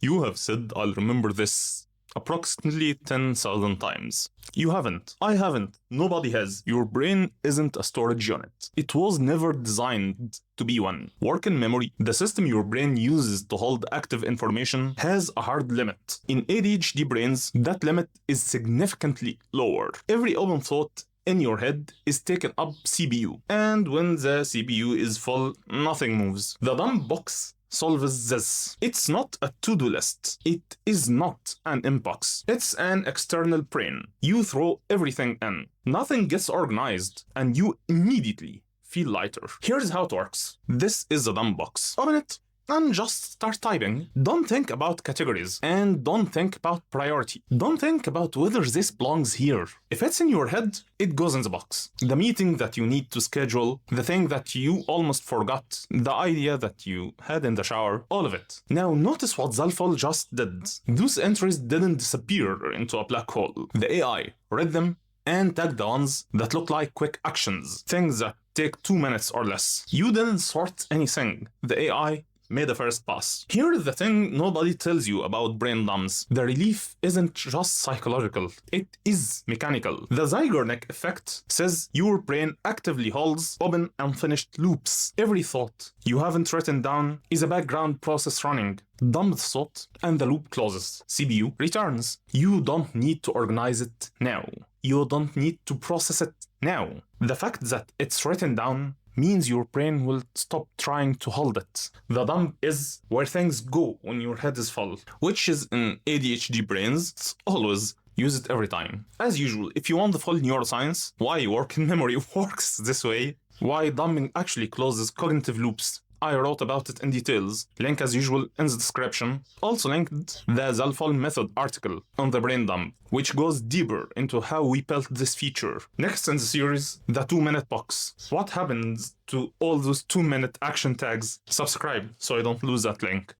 You have said I'll remember this approximately 10,000 times. You haven't. I haven't. Nobody has. Your brain isn't a storage unit. It was never designed to be one. Working memory, the system your brain uses to hold active information, has a hard limit. In ADHD brains, that limit is significantly lower. Every open thought in your head is taken up CPU, and when the CPU is full, nothing moves. The dumb box solves this. It's not a to-do list. It is not an inbox. It's an external brain. You throw everything in. Nothing gets organized, and you immediately feel lighter. Here's how it works. This is the dumb box. Open it and just start typing. Don't think about categories, and don't think about priority. Don't think about whether this belongs here. If it's in your head, it goes in the box. The meeting that you need to schedule, the thing that you almost forgot, the idea that you had in the shower, all of it. Now notice what Zalfol just did. Those entries didn't disappear into a black hole. The AI read them and tagged the ones that look like quick actions, things that take 2 minutes or less. You didn't sort anything. The AI made a first pass. Here's the thing nobody tells you about brain dumps. The relief isn't just psychological, it is mechanical. The Zeigarnik Effect says your brain actively holds open unfinished loops. Every thought you haven't written down is a background process running. Dump the thought and the loop closes. CPU returns. You don't need to organize it now. You don't need to process it now. The fact that it's written down means your brain will stop trying to hold it. The dump is where things go when your head is full, which is in ADHD brains. It's always use it every time. As usual, if you want the full neuroscience, why working memory works this way, why dumping actually closes cognitive loops, I wrote about it in details. Link as usual in the description. Also linked the Zalfol method article on the brain dump, which goes deeper into how we built this feature. Next in the series, the 2-minute box. What happens to all those 2-minute action tags? Subscribe so I don't lose that link.